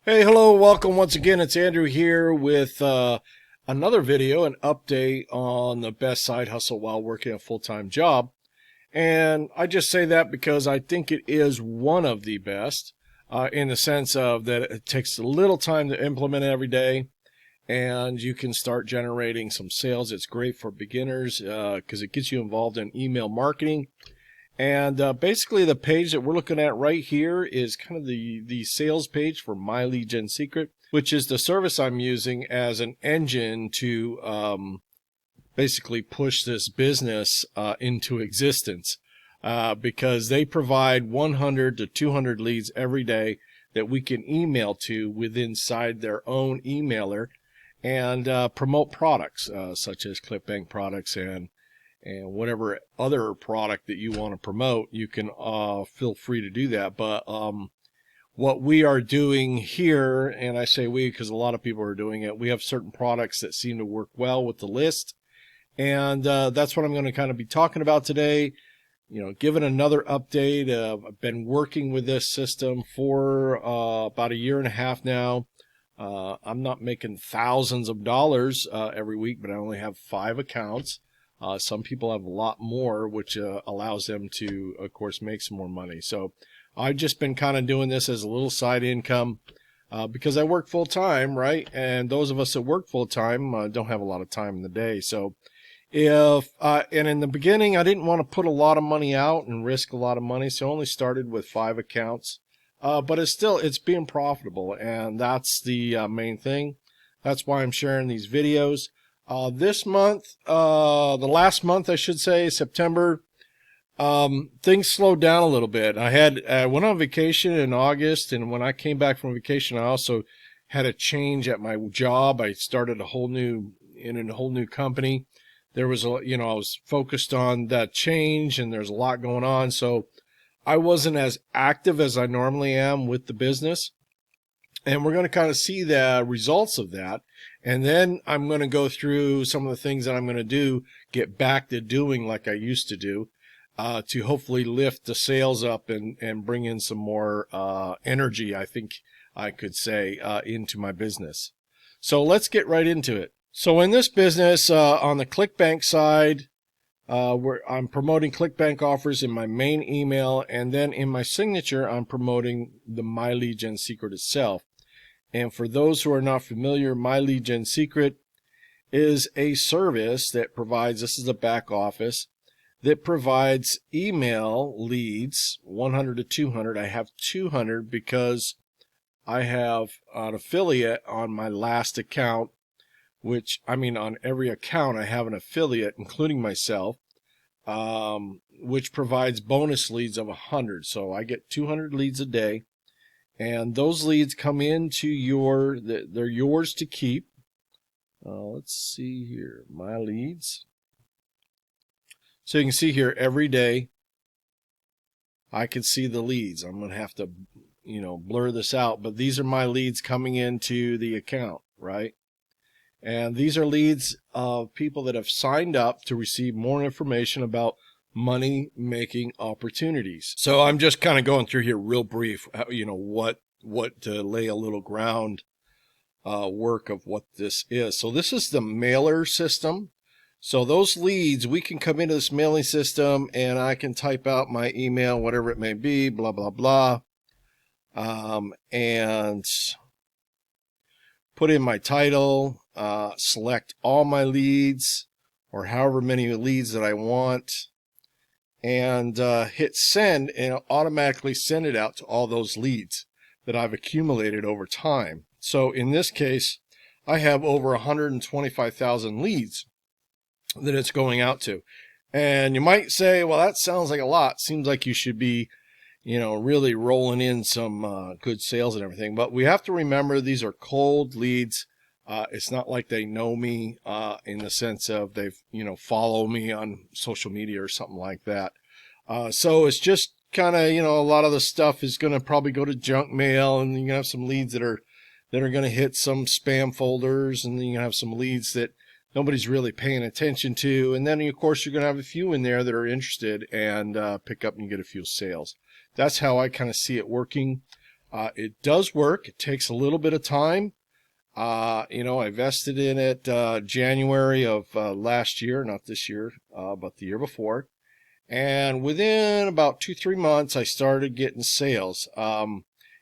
Hey, hello, welcome once again. It's Andrew here with another video, an update on the best side hustle while working a full-time job. And I just say that because I think it is one of the best in the sense of that it takes a little time to implement every day and you can start generating some sales. It's great for beginners because it gets you involved in email marketing. And basically, the page that we're looking at right here is kind of the sales page for My Lead Gen Secret, which is the service I'm using as an engine to basically push this business into existence because they provide 100 to 200 leads every day that we can email to within inside their own emailer and promote products such as Clickbank products and whatever other product that you want to promote, you can feel free to do that. But what we are doing here, and I say we because a lot of people are doing it, we have certain products that seem to work well with the list. And that's what I'm going to kind of be talking about today. You know, given another update, I've been working with this system for about a year and a half now. I'm not making thousands of dollars every week, but I only have 5 accounts. Some people have a lot more, which allows them to, of course, make some more money. So I've just been kind of doing this as a little side income because I work full time, right? And those of us that work full time don't have a lot of time in the day. So and in the beginning, I didn't want to put a lot of money out and risk a lot of money. So I only started with 5 accounts, but it's being profitable. And that's the main thing. That's why I'm sharing these videos. This month, the last month, I should say, September, things slowed down a little bit. I went on vacation in August, and when I came back from vacation, I also had a change at my job. I started in a whole new company. There was I was focused on that change, and there's a lot going on. So I wasn't as active as I normally am with the business. And we're going to kind of see the results of that. And then I'm going to go through some of the things that I'm going to do, get back to doing like I used to do, to hopefully lift the sales up and bring in some more energy, I think I could say, into my business. So let's get right into it. So in this business, on the Clickbank side, I'm promoting Clickbank offers in my main email, and then in my signature, I'm promoting the My Lead Gen Secret itself. And for those who are not familiar, My Lead Gen Secret is a service that provides, this is a back office, that provides email leads, 100 to 200. I have 200 because I have an affiliate on my last account, on every account I have an affiliate, including myself, which provides bonus leads of 100. So I get 200 leads a day. And those leads come into they're yours to keep. Let's see here, my leads. So you can see here every day, I can see the leads. I'm going to have to, blur this out, but these are my leads coming into the account, right? And these are leads of people that have signed up to receive more information about money making opportunities. So I'm just kind of going through here real brief, what to lay a little ground work of what this is. So this is the mailer system. So those leads, we can come into this mailing system and I can type out my email, whatever it may be, blah, blah, blah. And put in my title, select all my leads or however many leads that I want, and hit send, and it'll automatically send it out to all those leads that I've accumulated over time. So in this case, I have over 125,000 leads that it's going out to. And you might say, well, that sounds like a lot. Seems like you should be, really rolling in some good sales and everything. But we have to remember these are cold leads. It's not like they know me in the sense of they've, follow me on social media or something like that. So it's just kind of, a lot of the stuff is going to probably go to junk mail, and you're going to have some leads that are going to hit some spam folders, and then you're going to have some leads that nobody's really paying attention to. And then, of course, you're going to have a few in there that are interested and pick up and get a few sales. That's how I kind of see it working. It does work. It takes a little bit of time. I invested in it January of last year, not this year, but the year before. And within about 2-3 months, I started getting sales.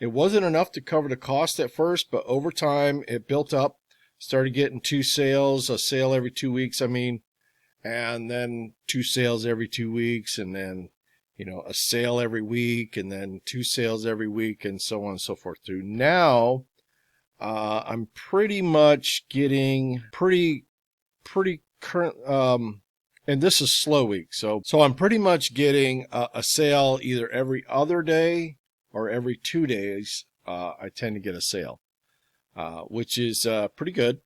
It wasn't enough to cover the cost at first, but over time it built up. Started getting 2 sales, a sale every 2 weeks, and then 2 sales every 2 weeks, and then, a sale every week, and then 2 sales every week, and so on and so forth through. Now, I'm pretty much getting pretty current, and this is slow week. So I'm pretty much getting a sale either every other day or every 2 days. I tend to get a sale, which is pretty good.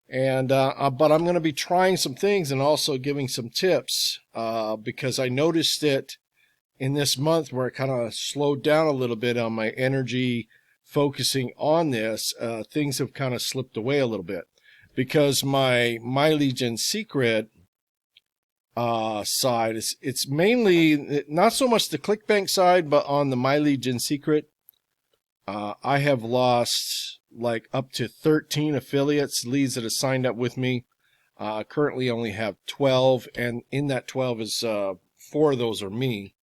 And but I'm going to be trying some things and also giving some tips because I noticed it in this month where I kind of slowed down a little bit on my energy focusing on this. Things have kind of slipped away a little bit because my MLGS Secret side it's mainly not so much the Clickbank side, but on the MLGS Secret, I have lost like up to 13 affiliates, leads that have signed up with me. Currently only have 12, and in that 12 is 4 of those are me.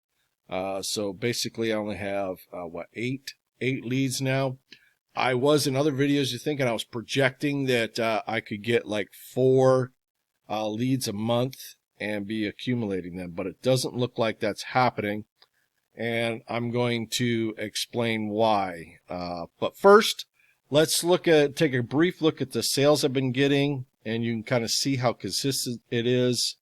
So basically I only have eight leads now. I was in other videos thinking I was projecting that I could get like 4 leads a month and be accumulating them, but it doesn't look like that's happening, and I'm going to explain why. But first, let's take a brief look at the sales I've been getting, and you can kind of see how consistent it is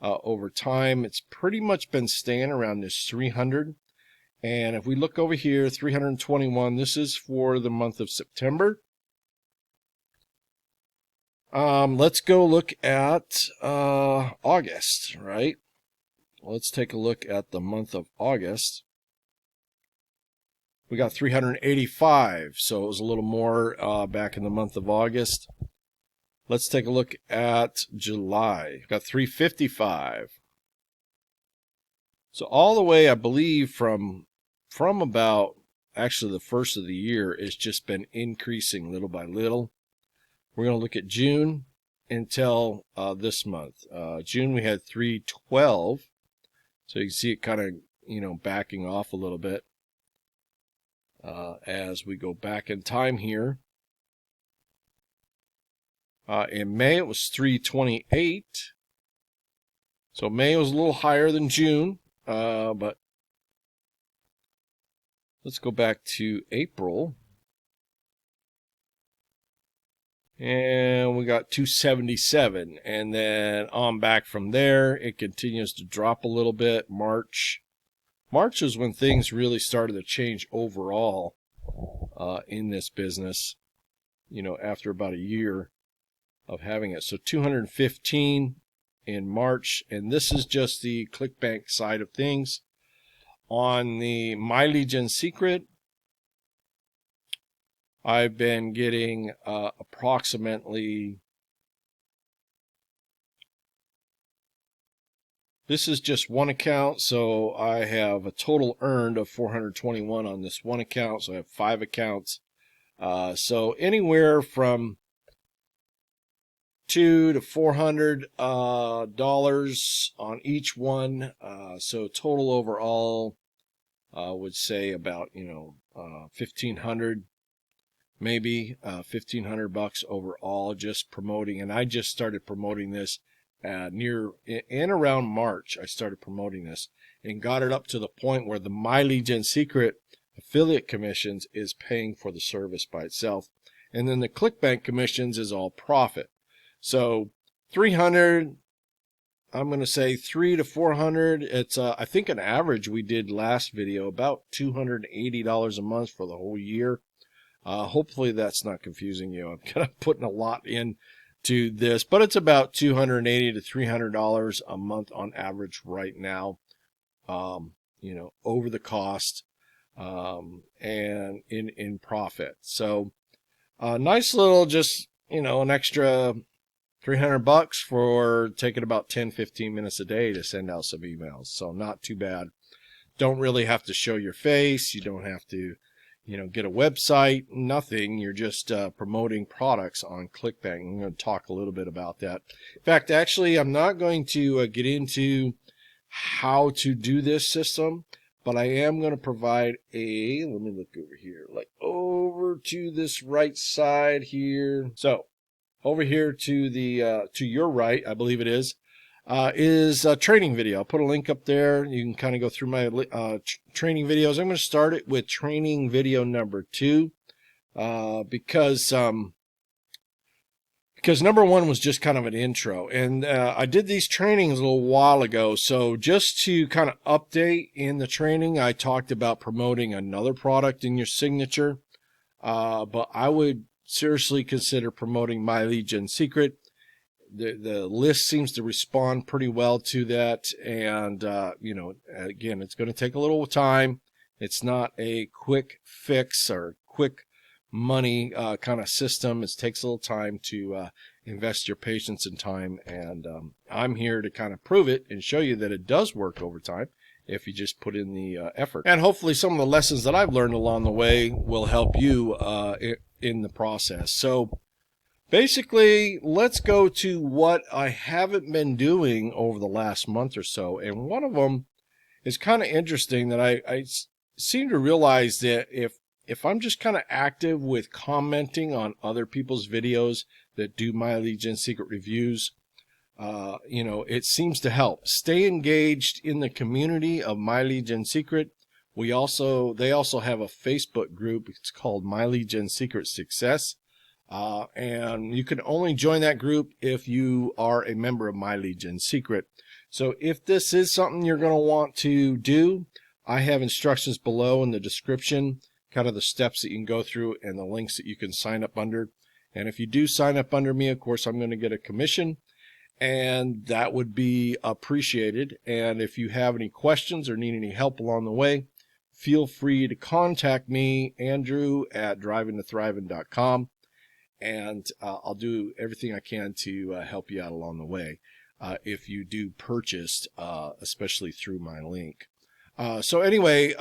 over time. It's pretty much been staying around this 300. And if we look over here, 321, this is for the month of September. Let's go look at August, right? Let's take a look at the month of August. We got 385, so it was a little more back in the month of August. Let's take a look at July. Got 355. So all the way, I believe, from about actually the first of the year, it's just been increasing little by little. We're going to look at June until this month. June we had 312. So you can see it kind of, backing off a little bit as we go back in time here. In May it was 328. So May was a little higher than June, but let's go back to April. And we got 277, and then on back from there, it continues to drop a little bit. March is when things really started to change overall in this business, after about a year of having it. So 215 in March, and this is just the Clickbank side of things. On the MLGS Secret, I've been getting approximately, this is just one account, so I have a total earned of 421 on this one account, so I have 5 accounts. So anywhere from $200 to $400 on each one. So total overall, would say about, $1,500. Maybe $1,500 overall just promoting, and I just started promoting this around March. I started promoting this and got it up to the point where the MLGS Secret affiliate commissions is paying for the service by itself, and then the Clickbank commissions is all profit. So 300, I'm going to say 300 to 400. It's I think an average we did last video about $280 a month for the whole year. Hopefully that's not confusing you. I'm kind of putting a lot into this, but it's about $280 to $300 a month on average right now, over the cost, and in profit. So, nice little, just, an extra $300 for taking about 10-15 minutes a day to send out some emails. So not too bad. Don't really have to show your face. You don't have to, get a website, nothing. You're just promoting products on Clickbank. I'm going to talk a little bit about that. In fact, actually, I'm not going to get into how to do this system, but I am going to provide let me look over here, like over to this right side here. So over here to the to your right, I believe it is a training video. I'll put a link up there. You can kind of go through my training videos. I'm going to start it with training video number 2 because number 1 was just kind of an intro. And I did these trainings a little while ago. So just to kind of update, in the training, I talked about promoting another product in your signature. But I would seriously consider promoting My Lead Gen Secret. The list seems to respond pretty well to that. And, again, it's going to take a little time. It's not a quick fix or quick money kind of system. It takes a little time to invest your patience and time. And I'm here to kind of prove it and show you that it does work over time if you just put in the effort. And hopefully some of the lessons that I've learned along the way will help you in the process. So basically, let's go to what I haven't been doing over the last month or so. And one of them is kind of interesting that I seem to realize that if I'm just kind of active with commenting on other people's videos that do My Lead Gen Secret reviews, it seems to help. Stay engaged in the community of My Lead Gen Secret. They also have a Facebook group. It's called My Lead Gen Secret Success. And you can only join that group if you are a member of My Lead Gen Secret. So if this is something you're going to want to do, I have instructions below in the description, kind of the steps that you can go through and the links that you can sign up under. And if you do sign up under me, of course, I'm going to get a commission, and that would be appreciated. And if you have any questions or need any help along the way, feel free to contact me, Andrew at drivingtothriving.com. And I'll do everything I can to help you out along the way if you do purchase, especially through my link. So anyway,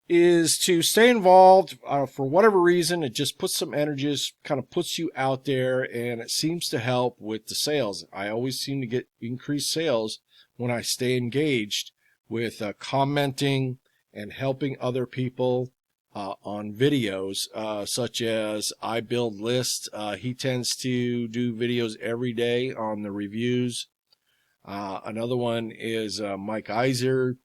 is to stay involved for whatever reason. It just puts some energies, kind of puts you out there, and it seems to help with the sales. I always seem to get increased sales when I stay engaged with commenting and helping other people on videos, such as I Build Lists. He tends to do videos every day on the reviews. Another one is Mike Iser.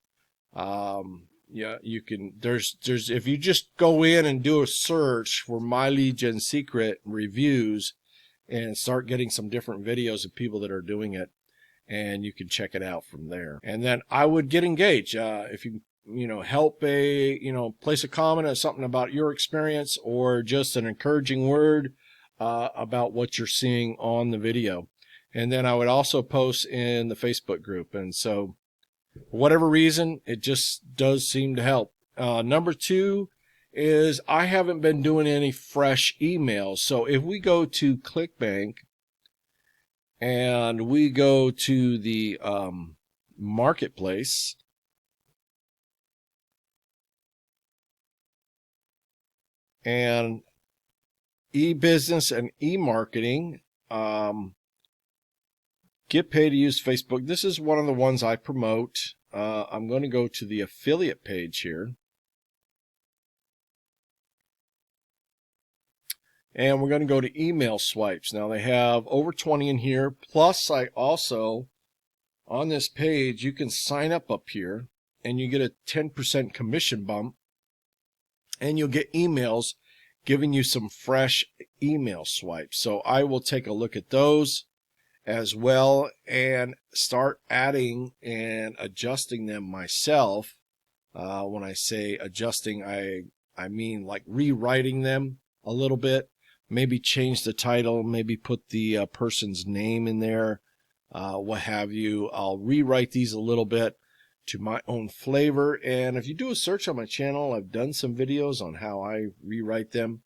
Yeah, you can, there's, if you just go in and do a search for My Lead Gen Secret reviews and start getting some different videos of people that are doing it, and you can check it out from there. And then I would get engaged. If you help place a comment or something about your experience, or just an encouraging word about what you're seeing on the video. And then I would also post in the Facebook group. And so for whatever reason, it just does seem to help. Number 2 is I haven't been doing any fresh emails. So if we go to Clickbank and we go to the marketplace, and e-business and e-marketing, get paid to use Facebook. This is one of the ones I promote. I'm going to go to the affiliate page here. And we're going to go to email swipes. Now they have over 20 in here. Plus I also, on this page, you can sign up here and you get a 10% commission bump. And you'll get emails giving you some fresh email swipes. So I will take a look at those as well and start adding and adjusting them myself. When I say adjusting, I mean like rewriting them a little bit. Maybe change the title, maybe put the person's name in there, what have you. I'll rewrite these a little bit to my own flavor. And if you do a search on my channel, I've done some videos on how I rewrite them.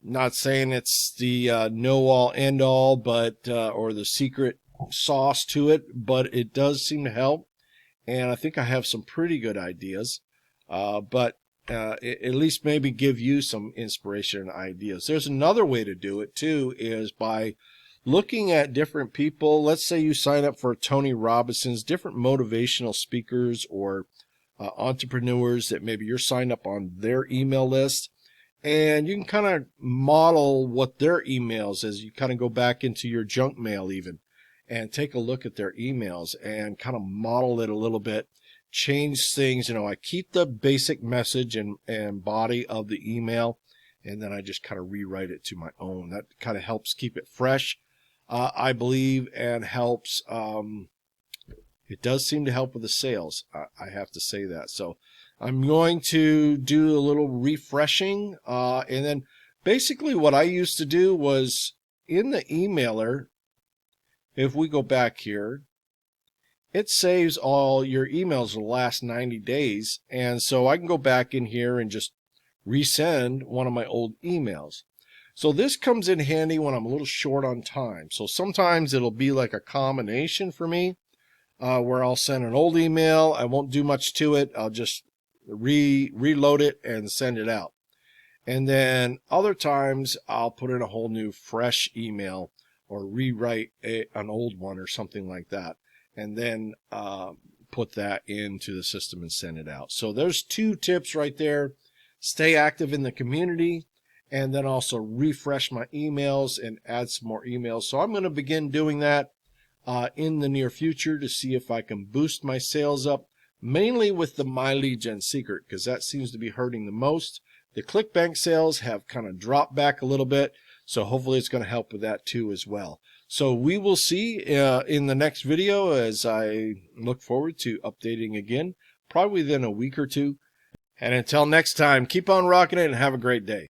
Not saying it's the know-all, end-all, but or the secret sauce to it, but it does seem to help. And I think I have some pretty good ideas. But at least maybe give you some inspiration and ideas. There's another way to do it too, is by looking at different people. Let's say you sign up for Tony Robinson's different motivational speakers or entrepreneurs that maybe you're signed up on their email list. And you can kind of model what their emails is. You kind of go back into your junk mail even and take a look at their emails and kind of model it a little bit, change things. I keep the basic message and body of the email, and then I just kind of rewrite it to my own. That kind of helps keep it fresh, I believe, and helps. It does seem to help with the sales. I have to say that. So I'm going to do a little refreshing. And then basically what I used to do was in the emailer, if we go back here, it saves all your emails the last 90 days. And so I can go back in here and just resend one of my old emails. So this comes in handy when I'm a little short on time. So sometimes it'll be like a combination for me. Where I'll send an old email. I won't do much to it. I'll just reload it and send it out. And then other times I'll put in a whole new fresh email or rewrite an old one or something like that. And then put that into the system and send it out. So there's 2 tips right there. Stay active in the community, and then also refresh my emails and add some more emails. So I'm going to begin doing that in the near future to see if I can boost my sales up, mainly with the My Lead Gen Secret, because that seems to be hurting the most. The Clickbank sales have kind of dropped back a little bit, so hopefully it's going to help with that too as well. So we will see in the next video, as I look forward to updating again, probably within a week or two. And until next time, keep on rocking it and have a great day.